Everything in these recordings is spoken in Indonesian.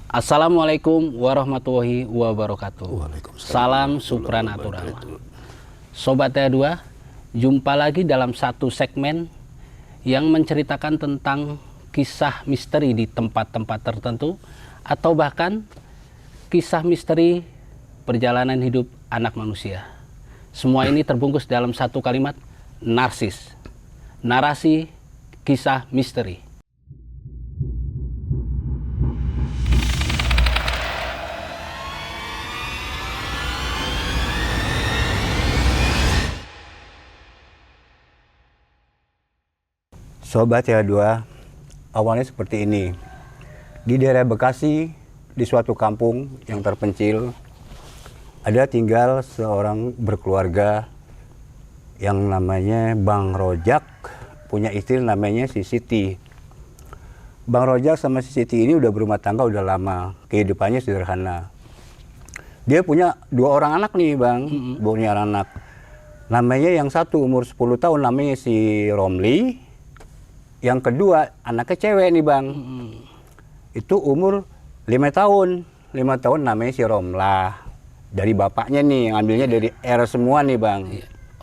Assalamualaikum warahmatullahi wabarakatuh. Waalaikumsalam. Salam supranatural. Sobat Tea2, jumpa lagi dalam satu segmen yang menceritakan tentang kisah misteri di tempat-tempat tertentu atau bahkan kisah misteri perjalanan hidup anak manusia. Semua ini terbungkus dalam satu kalimat, narsis. Narasi kisah misteri. Sobat Tea2, awalnya seperti ini. Di daerah Bekasi, di suatu kampung yang terpencil, ada tinggal seorang berkeluarga yang namanya Bang Rojak, punya istri namanya si Siti. Bang Rojak sama si Siti ini udah berumah tangga udah lama, kehidupannya sederhana. Dia punya 2 orang anak nih Bang, punya anak. Namanya yang satu umur 10 tahun namanya si Romli. Yang kedua anaknya cewek nih Bang, itu umur 5 tahun, 5 tahun namanya si Romlah. Dari bapaknya nih, ngambilnya dari R semua nih Bang.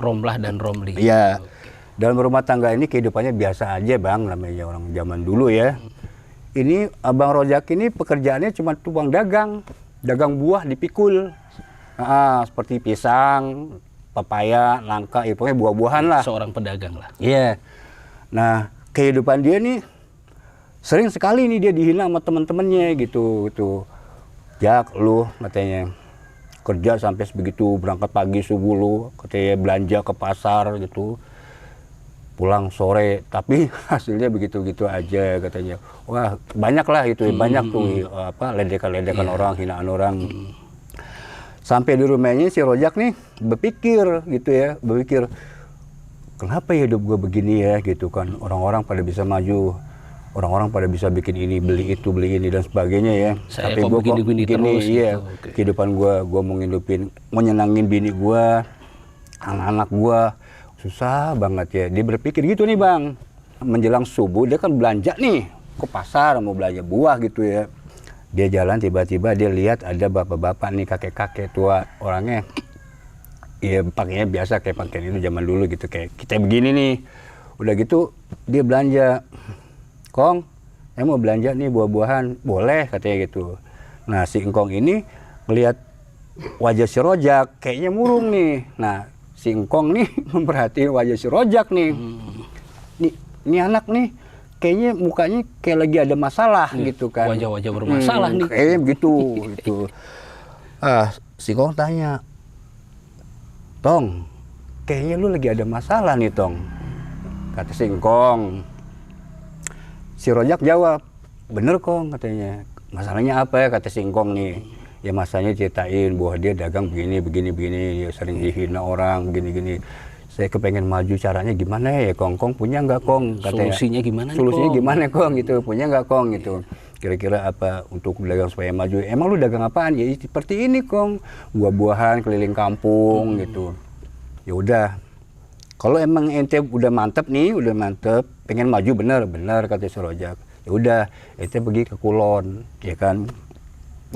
Romlah dan Romli. Iya, dalam rumah tangga ini kehidupannya biasa aja Bang, namanya orang zaman dulu ya. Ini Abang Rojak ini pekerjaannya cuma tukang dagang buah dipikul. Seperti pisang, pepaya, nangka, pokoknya buah-buahan lah. Seorang pedagang lah. Iya, nah kehidupan dia nih sering sekali nih dia dihina sama teman-temannya gitu. Jak lu katanya kerja sampai sebegitu, berangkat pagi subuh lu katanya belanja ke pasar gitu, pulang sore tapi hasilnya begitu-gitu aja katanya. Wah banyak lah itu, banyak tuh ledekan-ledekan orang, hinaan orang. Sampai di rumahnya si Rojak nih berpikir gitu ya, kenapa ya hidup gue begini ya gitu kan, orang-orang pada bisa maju, orang-orang pada bisa bikin ini, beli itu, beli ini dan sebagainya ya. Saya tapi gue kok begini terus iya, gitu. Okay. Kehidupan gue mau nyenangin bini gue, anak-anak gue, susah banget ya. Dia berpikir gitu nih Bang, menjelang subuh dia kan belanja nih ke pasar mau belanja buah gitu ya. Dia jalan tiba-tiba dia lihat ada bapak-bapak nih, kakek-kakek tua, orangnya iya pakainya biasa kayak pakaian itu zaman dulu gitu, kayak kita begini nih. Udah gitu dia belanja. Kong, saya mau belanja nih buah-buahan, boleh katanya gitu. Nah si Engkong ini ngelihat wajah si Rojak kayaknya murung nih. Nah si Engkong nih memperhatiin wajah si Rojak nih. Ini anak nih kayaknya mukanya kayak lagi ada masalah gitu kan. Wajah-wajah bermasalah nih. Kayaknya begitu gitu. Si Engkong tanya, Tong, kayaknya lu lagi ada masalah nih Tong, kata si Engkong. Si Rojak jawab, bener Kong katanya. Masalahnya apa ya, kata si Engkong nih. Ya masanya ceritain bahwa dia dagang begini, dia sering dihina orang, begini. Saya kepengen maju, caranya gimana ya Kong? Kong punya nggak Kong? Katanya, Solusinya gimana nih, Solusinya Kong? gimana Kong gitu, punya nggak Kong gitu. Kira-kira apa untuk dagang supaya maju? Emang lu dagang apaan? Ya seperti ini Kong, buah-buahan keliling kampung gitu. Ya udah, kalau emang ente udah mantep, pengen maju bener kata si Rojak. Ya udah, ente pergi ke Kulon, ya kan.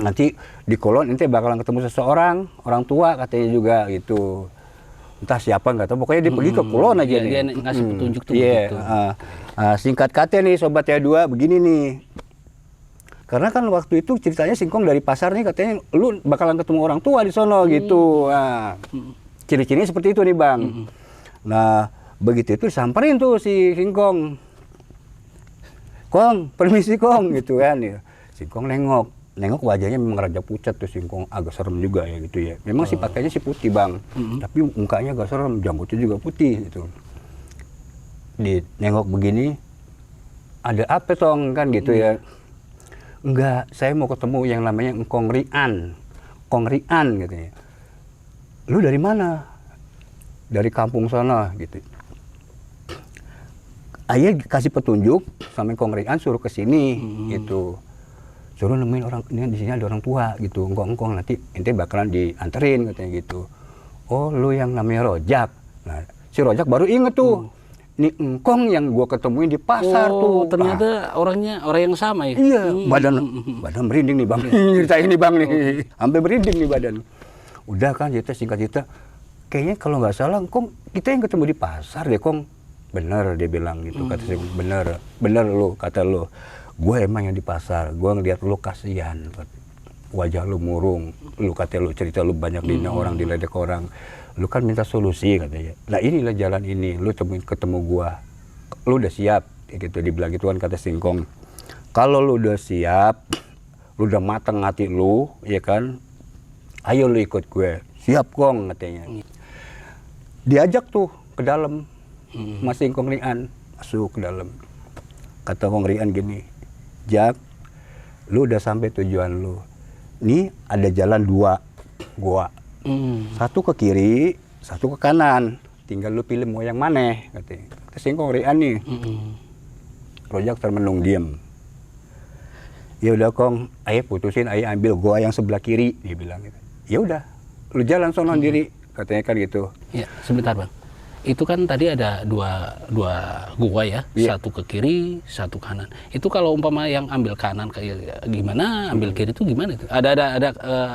Nanti di Kulon ente bakalan ketemu seseorang, orang tua katanya juga gitu. Entah siapa nggak tahu, pokoknya dia pergi ke Kulon aja nih. Dia ngasih petunjuk tuh begitu. Singkat kata nih Sobat Tea2 begini nih. Karena kan waktu itu ceritanya Singkong dari pasar nih katanya lu bakalan ketemu orang tua di sono gitu. Ciri-cirinya seperti itu nih Bang. Nah begitu itu samperin tuh si Singkong. Kong, permisi Kong gitu kan ya. Singkong nengok wajahnya memang raja pucat tuh Singkong, agak serem juga ya gitu ya. Memang sih pakainya si putih Bang, tapi mukanya agak serem, janggutnya juga putih gitu. Di nengok begini, ada apa Tong kan gitu ya. Enggak, saya mau ketemu yang namanya Kong Rian katanya. Lu dari mana? Dari kampung sana gitu. Ayah kasih petunjuk sama Kong Rian suruh ke sini gitu. Suruh nemuin orang, ini di sini ada orang tua gitu. Engkong nanti ente bakalan dianterin katanya gitu. Oh, lu yang namanya Rojak. Nah, si Rojak baru inget tuh. nih engkong yang gua ketemuin di pasar tuh. Ternyata orang yang sama ya. Iya, badan merinding nih bang, ceritain nih bang nih, sampai merinding nih badan. Udah kan cerita singkat cerita, kayaknya kalau nggak salah, Kong kita yang ketemu di pasar deh Kong. Bener dia bilang gitu, kata saya, bener lo, kata lo. Gue emang yang di pasar, gue ngeliat lo kasihan, wajah lo murung, lo kata lo cerita lo banyak dina orang, diledek orang. Lu kan minta solusi katanya. Nah inilah jalan ini, lu ketemu gua. Lu udah siap, kayak gitu dibilang gitu kan kata Singkong. Kalau lu udah siap, lu udah mateng hati lu, ya kan? Ayo lu ikut gue. Siap Kong katanya. Diajak tuh ke dalam. Mas Singkong Rian masuk ke dalam. Kata Kong Rian gini, Jak, lu udah sampai tujuan lu. Nih ada jalan dua gua. Satu ke kiri, satu ke kanan. Tinggal lu pilih mau yang mana, katanya. Kata Singkong Rian nih. Rojak termenung diem. Ya udah Kong, ayo putusin, ayo ambil gua yang sebelah kiri, dia bilang gitu. Ya udah, lu jalan sono sendiri, katanya kan gitu. Ya, sebentar bang. Itu kan tadi ada dua gua ya, satu ke kiri, satu kanan. Itu kalau umpama yang ambil kanan kayak gimana, ambil kiri itu gimana itu? Ada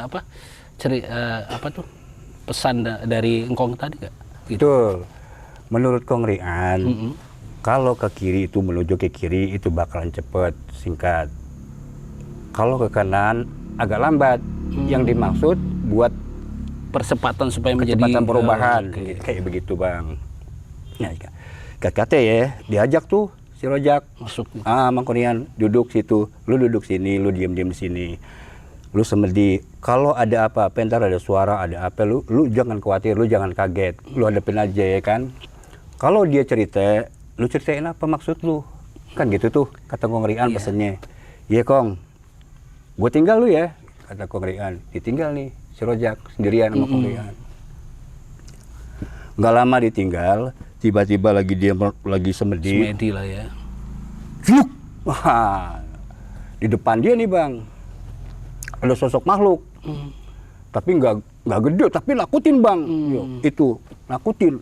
apa? Apa tuh pesan dari Engkong tadi nggak? Gitu. Betul. Menurut Kong Rian, kalau ke kiri itu menuju ke kiri itu bakalan cepet, singkat. Kalau ke kanan agak lambat. Yang dimaksud buat percepatan supaya kecepatan menjadi perubahan, kayak begitu bang. Nah, kata ya diajak tuh si Rojak masuk. Mang Kong duduk situ, lu duduk sini, lu diem di sini. Lu semedi, kalau ada apa-apa, ntar ada suara, ada apa, lu jangan khawatir, lu jangan kaget, lu hadapin aja ya kan. Kalau dia cerita, lu ceritain apa maksud lu, kan gitu tuh, kata Kong Rian pesennya. Iya Kong, gue tinggal lu ya, kata Kong Rian, ditinggal nih, si Rojak sendirian sama Kong Rian. Nggak lama ditinggal, tiba-tiba dia lagi semedi lah ya. Fluk! Wah, di depan dia nih bang. Ada sosok makhluk, tapi nggak gede, tapi nakutin bang. Itu nakutin,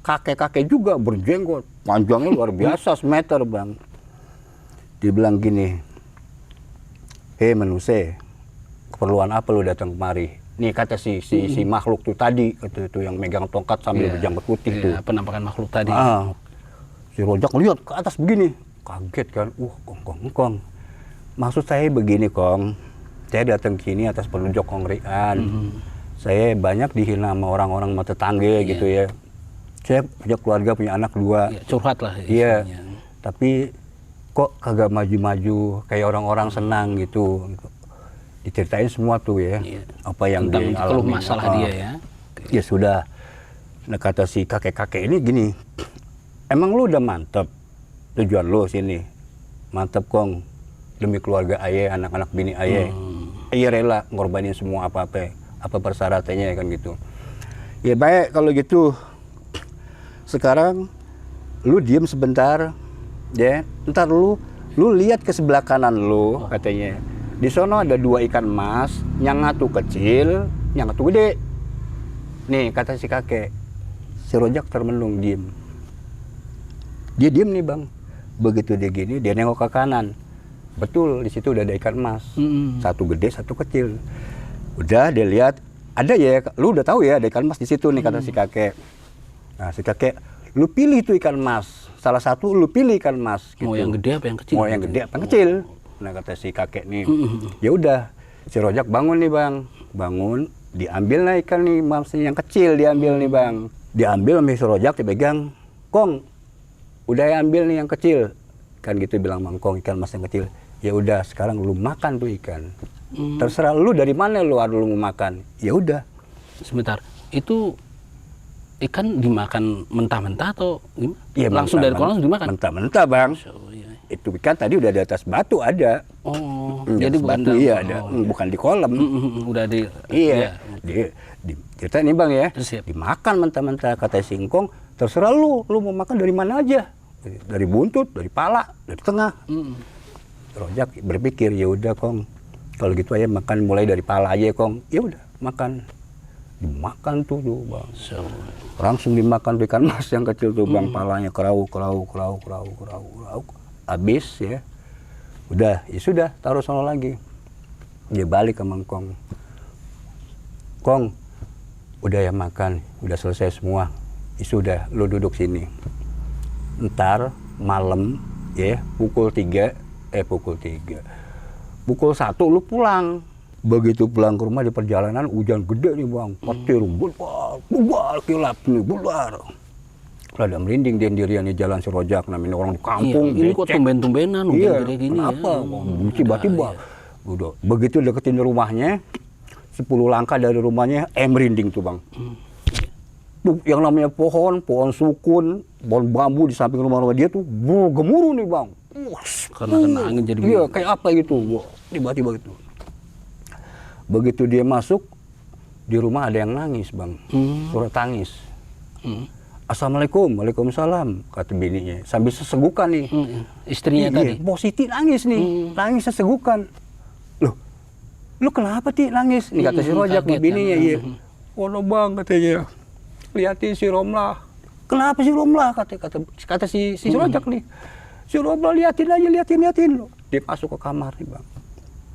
kakek juga berjenggot, panjangnya luar biasa, semeter bang. Dia bilang gini, hei manusia, keperluan apa lu datang kemari? Nih kata si makhluk tuh tadi, itu yang megang tongkat sambil berjanggut putih tuh. Penampakan makhluk tadi. Si Rojak lihat ke atas begini, kaget kan, Kong. Maksud saya begini Kong. Saya datang ke sini atas penunjuk Kong Rian. Saya banyak dihina sama orang-orang sama tetangga gitu ya. Saya punya keluarga, punya anak 2. Ya, curhat lah. Iya. Tapi kok kagak maju-maju kayak orang-orang senang gitu. Diceritain semua tuh ya. Apa yang dia alami. Masalah dia ya. Ya sudah. Nah kata si kakek-kakek ini gini. Emang lu udah mantep tujuan lu sini? Mantep Kong. Demi keluarga ayah, anak-anak bini ayah. Iya rela ngorbanin semua apa-apa, apa persyaratannya kan gitu. Ya baik kalau gitu. Sekarang lu diem sebentar, ya. Ntar lu lihat ke sebelah kanan lu, katanya. Di sono ada 2 ikan emas, yang satu kecil, yang satu gede. Nih kata si kakek. Si Rojak termenung diem. Dia diem nih bang. Begitu dia gini, dia nengok ke kanan. Betul, di situ udah ada ikan emas. Satu gede, satu kecil. Udah dia lihat, ada ya, lu udah tahu ya ada ikan emas di situ nih kata si kakek. Nah si kakek, lu pilih tuh ikan emas. Salah satu lu pilih ikan emas. Gitu. Mau yang gede apa yang kecil? Mau yang gede apa yang kecil? Nah kata si kakek nih, ya udah. Si Rojak bangun nih bang, bangun, diambil lah ikan nih emas yang kecil diambil nih bang. Diambil sama si Rojak dipegang, Kong, udah ambil nih yang kecil. Kan gitu bilang Mang Kong, ikan emas yang kecil. Ya udah sekarang lu makan tuh ikan. Terserah lu dari mana lu mau makan. Ya udah. Sebentar, itu ikan dimakan mentah-mentah atau gimana? Ya, langsung dari kolam dimakan? Mentah-mentah bang. Itu ikan tadi udah di atas batu ada. Jadi bukan batu, iya ada. Bukan di kolam. Udah di. Iya. Cerita nih bang ya. Dimakan mentah-mentah kata Singkong. Terserah lu mau makan dari mana aja. Dari buntut, dari pala, dari tengah. Rojak berpikir ya udah Kong, kalau gitu aja makan mulai dari pala aja Kong. Ya udah makan. Dimakan tuh bang. So, Langsung dimakan ikan mas yang kecil tuh bang, palanya kerau. Habis ya, udah, ya sudah, taruh sono lagi. Dia balik ke Mangkong. Kong, udah ya makan, udah selesai semua. Ya sudah, lu duduk sini. Ntar malam ya pukul 1 lu pulang. Begitu pulang ke rumah di perjalanan hujan gede nih bang, petir, bubar, kilap nih, bubar. Ada merinding dia sendirian di jalan si Rojak, namanya orang di kampung. Iya, ini kok tumben-tumbenan hujan Iya, gede gini kenapa? ya. Tiba-tiba. Udah, begitu deketin rumahnya, 10 langkah dari rumahnya, merinding tuh bang. Tuh, yang namanya pohon sukun, pohon bambu di samping rumah-rumah dia tuh gemuruh nih bang. Karena kena angin jadi Iya, kayak apa gitu, tiba-tiba gitu. Begitu dia masuk, di rumah ada yang nangis bang, surat tangis. Assalamualaikum, waalaikumsalam, kata bininya. Sambil sesegukan nih. Istrinya tadi. Po Siti nangis nih, nangis sesegukan. Lu kenapa Ti nangis? Nih kata si Rojak nih bininya. Iya. Oh bang katanya, liatin si Romlah. Kenapa si Romlah? Kata si Rojak nih. Si Romlah liatin aja, liatin. Dia masuk ke kamar nih bang.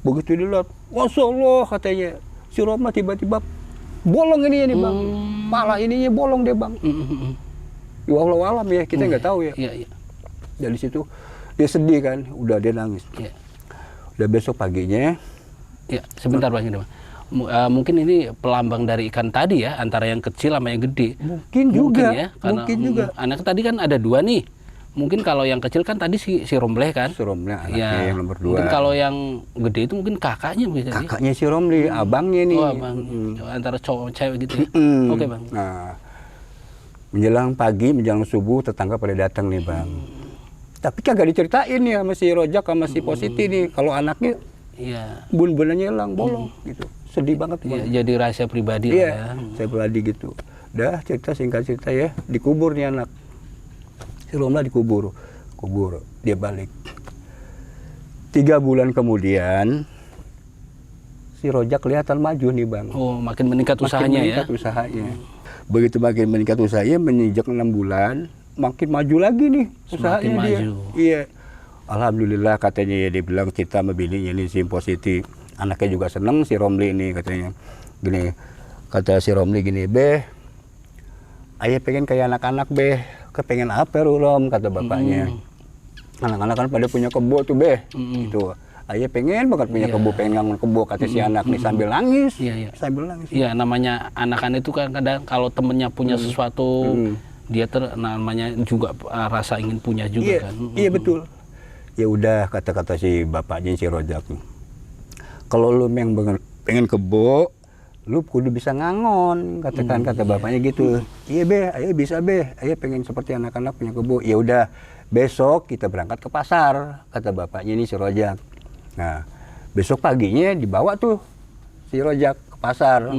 Begitu dilihat, Masya Allah katanya, si Romlah tiba-tiba bolong ini nih bang, pala ininya bolong deh bang. Ya Allah alam ya, kita nggak tahu ya. Iya. Dari situ dia sedih kan, udah dia nangis. Iya. Udah besok paginya. Ya, sebentar Bang. Mungkin ini pelambang dari ikan tadi ya, antara yang kecil sama yang gede. Mungkin juga, ya, karena mungkin juga. Anak tadi kan ada 2 nih. Mungkin kalau yang kecil kan tadi si Romleh kan. Si Romleh anaknya yang nomor 2. Mungkin kalau yang gede itu mungkin kakaknya mungkin. Kakaknya si Romli, abangnya nih. Oh, abang. Antara cowok cewek gitu ya. Oke, Bang. Nah, menjelang pagi, menjelang subuh tetangga pada datang nih, Bang. Tapi kagak diceritain ya sama si Rojak sama si Positi nih kalau anaknya Iya. bun-bunannya hilang, bolong gitu. Sedih banget, Bang. Iya, jadi rahasia pribadi Iya, lah ya. saya pribadi gitu. Dah singkat cerita ya, dikubur nih anak. Si Romla dikubur, dia balik. 3 bulan kemudian, si Rojak kelihatan maju nih bang. Oh, makin meningkat usahanya ya. Begitu makin meningkat usahanya, menginjak 6 bulan, makin maju lagi nih usahanya Semakin dia. maju. Iya. Alhamdulillah katanya ya, dia bilang cerita sama bininya ini si Positi. Anaknya juga seneng si Romli ini katanya. Gini, kata si Romli gini, Beh, ayah pengen kayak anak-anak Beh. Kepengen apa Rom, kata bapaknya. Anak-anak kan pada punya kebo tuh Beh. Gitu. Ayah pengen banget punya kebo, pengen ngangon kebo, kata si anak nih sambil nangis. Iya. Sambil nangis. Iya, namanya anak-anak itu kan kadang kalau temennya punya sesuatu, dia namanya juga rasa ingin punya juga Iya, kan. iya betul. Ya udah kata-kata si bapaknya si Rojak. Kalau lu yang pengen kebo, lu kudu bisa ngangon, kata bapaknya gitu. Iya Beh, ayah bisa Beh, ayah pengen seperti anak-anak punya kebo. Ya udah, besok kita berangkat ke pasar, kata bapaknya ini si Rojak. Nah, besok paginya dibawa tuh si Rojak ke pasar.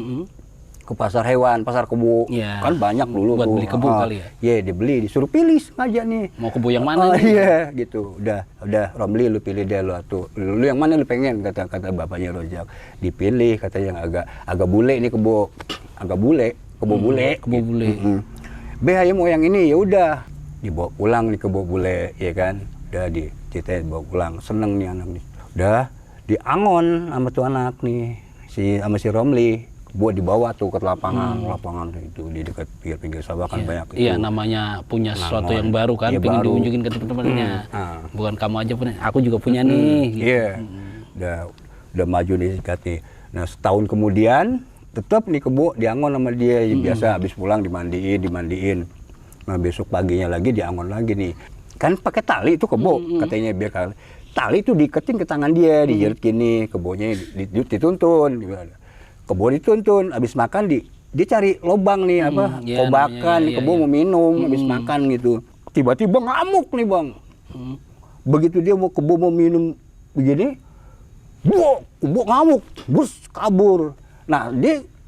Ke pasar hewan, pasar kebo. Ya, Kan banyak dulu buat tuh. beli kebo kali ya. Iya, dibeli, disuruh pilih sengaja nih. Mau kebo yang mana nih? Iya, gitu. Udah Romli lu pilih deh lu tuh. Lu yang mana lu pengen, kata bapaknya Rojak. Dipilih kata yang agak bule nih kebo. Agak bule, kebo bule. Kebo bule. Beh, ayo mau yang ini. Ya udah. Dibawa pulang nih kebo bule, ya kan. Udah diceritain bawa pulang. Seneng nih anak nih. Udah diangon sama tuh anak nih. Sama si Romli. Buat dibawa tuh ke lapangan itu di dekat pinggir sawah kan banyak itu. Iya, namanya punya sesuatu yang baru kan, Iya, pengen baru. diunjukin ke teman-temannya. Bukan kamu aja punya, aku juga punya nih. Gitu. Iya, udah maju nih sikatnya. Nah setahun kemudian tetap nih kebo diangon sama dia. Biasa habis pulang dimandiin. Nah besok paginya lagi diangon lagi nih. Kan pakai tali itu kebo katanya biar tali itu diiketin ke tangan dia, dijerit gini, kebonya dituntun. Kebo dituntun, habis makan dia cari lobang nih kobakan, kebo mau minum, habis makan gitu. Tiba-tiba ngamuk nih bang. Begitu dia kebo mau minum begini, kebo ngamuk, bus kabur. Nah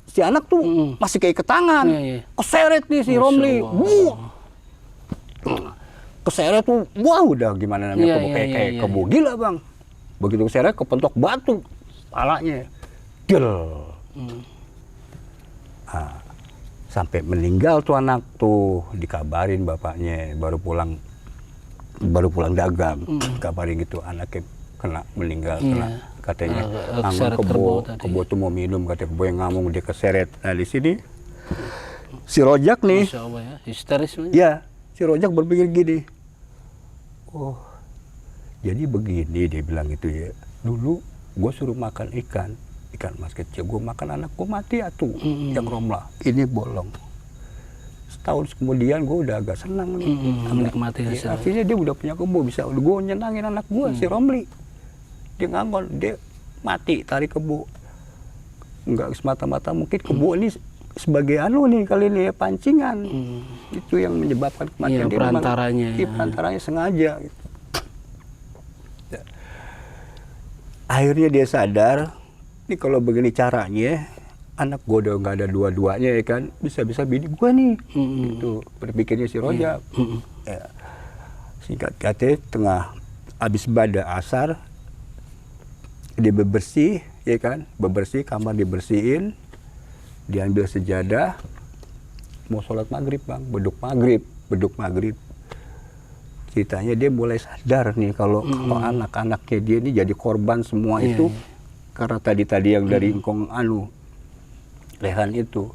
si anak tuh masih kayak ke tangan, keseret nih si Romli, keseret tuh, udah gimana namanya kebo kayak kebo gila bang. Begitu keseret kepentok batu, palanya, Nah, sampai meninggal tuh anak tuh, dikabarin bapaknya, baru pulang dagang, kabarin gitu anaknya kena meninggal, kena katanya keseret kebo tuh mau minum, katanya kebo yang ngamung dia keseret. Nah di sini si Rojak nih, Masya Allah ya, histeris. ya si Rojak berpikir gini, oh jadi begini dia bilang gitu ya, dulu gue suruh makan ikan mas kecil, gue makan anak gue mati atuh, yang romlah, ini bolong. Setahun kemudian gue udah agak senang nih, menikmati hasil. Ya, artinya dia udah punya kebo, bisa gue nyenangin anak gue, si Romli. Dia nganggon, dia mati tarik kebo. Enggak semata-mata mungkin kebo ini sebagai nih kali ini ya, pancingan. Itu yang menyebabkan kematian dia. Perantaranya. Iya, perantaranya sengaja. Gitu. Ya. Akhirnya dia sadar, ini kalau begini caranya, anak gue udah nggak ada dua-duanya ya kan, bisa-bisa bini gue nih. Itu berpikirnya si Rojak. Ya. Singkat kata, tengah habis bada asar, dia bebersih, ya kan, bebersih, kamar dibersihin, diambil sejadah, mau sholat maghrib bang, beduk maghrib. Ceritanya dia mulai sadar nih kalau anak-anaknya dia ini jadi korban semua itu, karena tadi yang dari engkong lehan itu.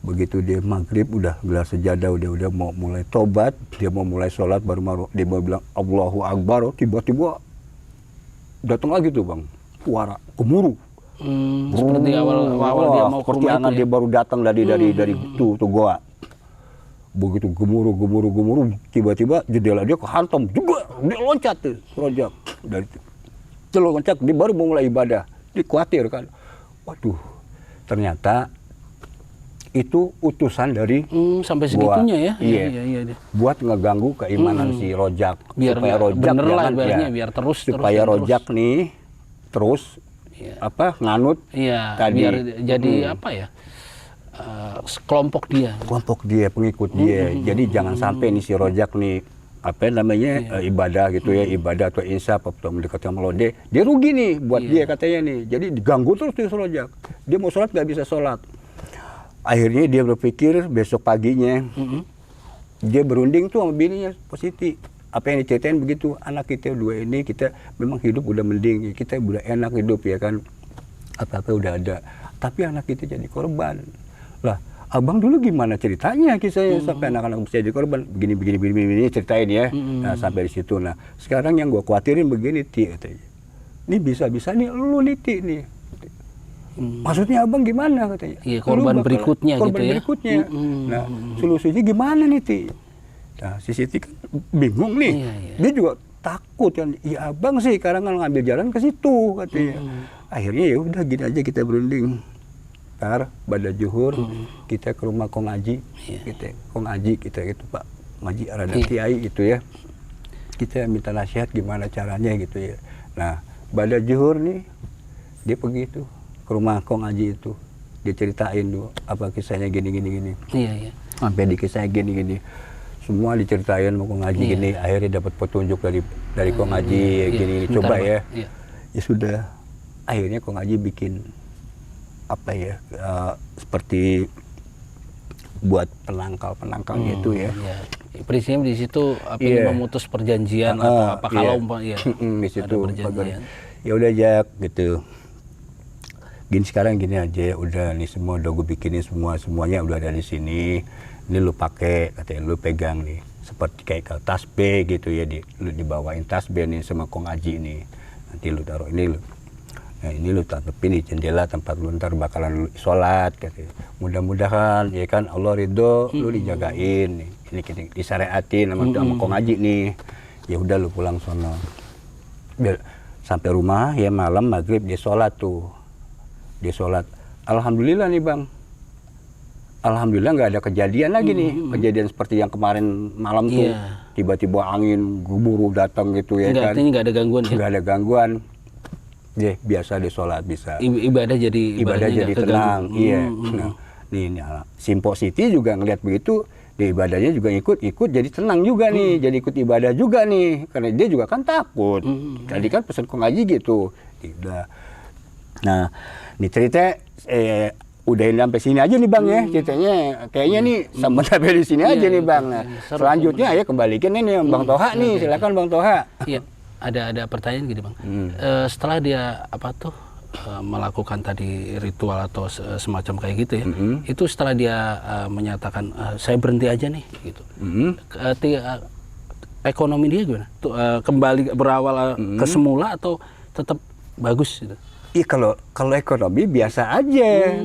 Begitu dia maghrib udah gelar sejadah, udah mau mulai tobat, dia mau mulai sholat, baru dia mau bilang Allahu Akbar, tiba-tiba datang lagi tuh bang, suara gemuruh. Seperti awal dia mau ke rumah itu ya? Dia baru datang dari tuh goa. Begitu gemuruh, tiba-tiba jendela dia kehantam juga, dia loncat tuh Rojak. Dari loncat, dia baru mau mulai ibadah, dia khawatir kan, waduh ternyata itu utusan dari sampai segitunya ya. Iya. Buat ngeganggu keimanan si Rojak. Biar supaya Rojak bener lah jangan, ibaratnya, biar terus supaya Rojak nih terus nganut tadi. Biar jadi apa ya? Kelompok dia, pengikut dia. Jadi jangan sampai nih si Rojak nih ibadah gitu ya, ibadah atau insaf atau mendekati melode, dia rugi nih buat dia katanya nih. Jadi diganggu terus si Rojak. Dia mau sholat nggak bisa sholat. Akhirnya dia berpikir besok paginya, dia berunding tuh sama bininya, Positi. Apa yang diceritain begitu, anak kita dua ini, kita memang hidup udah mending, kita udah enak hidup ya kan, apa-apa udah ada. Tapi anak kita jadi korban. Lah, abang dulu gimana ceritanya kisahnya sampai anak-anak bisa jadi korban? Begini ceritain ya. Nah, sampai di situ. Nah, sekarang yang gua khawatirin begini, Ti, katanya. Ini bisa-bisa nih lu nih, Ti, nih. Maksudnya abang gimana katanya? Iya, korban berikutnya gitu ya. Nah, solusinya gimana nih, Ti? Nah, si Siti kan bingung nih. Dia juga takut kan. Iya, abang sih sekarang ngambil jalan ke situ katanya. Akhirnya ya udah gini aja kita berunding. Ntar pada zuhur kita ke rumah Kong Aji. Kita gitu Pak. Ngaji Arada Kiai gitu ya. Kita minta nasihat gimana caranya gitu ya. Nah, pada zuhur nih dia pergi tuh ke rumah Kong Aji itu, dia ceritain dulu apa kisahnya gini. Iya. Sampai dikisahnya gini. Semua diceritain sama Kong Aji gini. Akhirnya dapat petunjuk dari Kong Aji gini. Coba ya. Ya sudah. Akhirnya Kong Aji bikin seperti buat penangkalnya itu ya. Prinsipnya di situ memutus perjanjian atau apa kalau di situ ada perjanjian. Ya udah Jak gitu. Sekarang gini aja, udah nih semua udah gue bikinin semuanya udah ada di sini. Ini lu pakai, katanya lu pegang nih, seperti kayak tasbih gitu ya, lu dibawain tasbih nih sama Kong Aji nih. Nanti lu taruh ini lu. Nah, ini lu tatepin di jendela tempat lu ntar bakalan lu sholat katanya. Mudah-mudahan ya kan Allah ridho, lu dijagain nih. Ini disyariatin sama Kong Aji nih. Ya udah lu pulang sono. Sampai rumah ya malam maghrib dia sholat tuh. Dia sholat, alhamdulillah nih bang, alhamdulillah nggak ada kejadian lagi nih, kejadian seperti yang kemarin malam tuh, tiba-tiba angin gemuruh datang gitu ya kan. Artinya nggak ada gangguan ya? Nggak ada gangguan, biasa dia sholat bisa. Ibadah jadi tenang, Nah, nih Simpo Siti juga ngeliat begitu, dia ibadahnya juga ikut jadi tenang juga nih, jadi ikut ibadah juga nih, karena dia juga kan takut. Tadi kan pesan Kong Aji gitu, tidak. Nah, ini cerita udahin sampai sini aja nih Bang ya ceritanya. Kayaknya nih sampai di sini aja nih Bang. Nah, selanjutnya ya kembalikan ini Bang Toha nih. Silakan Bang Toha. Iya, ada pertanyaan gini Bang. Setelah dia melakukan tadi ritual atau semacam kayak gitu ya, itu setelah dia menyatakan saya berhenti aja nih gitu. Ekonomi dia gimana? Kembali berawal ke semula atau tetap bagus gitu? Iya kalau ekonomi biasa aja,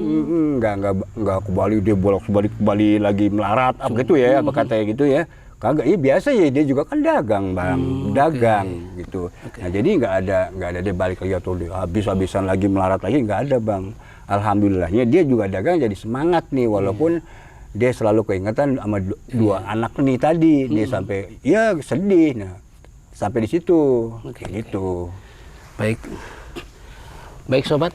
nggak kembali dia bolak-balik lagi melarat apa gitu ya, apa katanya gitu ya. Kagak, iya biasa ya, dia juga kan dagang Bang, dagang gitu. Nah jadi nggak ada dia balik lagi atau dia habis-habisan lagi melarat lagi, nggak ada Bang. Alhamdulillahnya dia juga dagang jadi semangat nih, walaupun dia selalu keingetan sama dua anak nih tadi, dia sampai ya sedih. Nah sampai di situ, gitu. Baik sobat,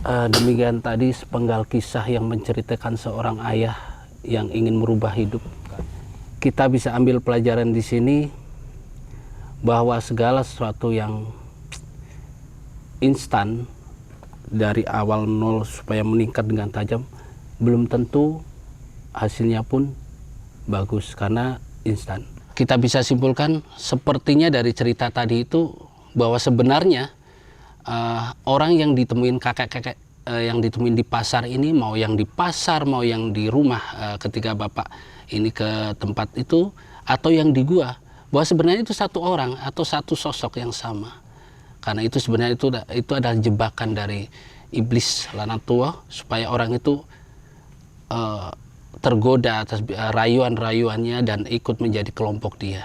demikian tadi sepenggal kisah yang menceritakan seorang ayah yang ingin merubah hidup. Kita bisa ambil pelajaran di sini bahwa segala sesuatu yang instan dari awal nol supaya meningkat dengan tajam belum tentu hasilnya pun bagus karena instan. Kita bisa simpulkan sepertinya dari cerita tadi itu bahwa sebenarnya orang yang ditemuin kakek-kakek yang ditemuin di pasar ini, mau yang di pasar mau yang di rumah ketika bapak ini ke tempat itu atau yang di gua, bahwa sebenarnya itu satu orang atau satu sosok yang sama. Karena itu sebenarnya itu adalah jebakan dari iblis Lanatua supaya orang itu tergoda atas rayuan-rayuannya dan ikut menjadi kelompok dia.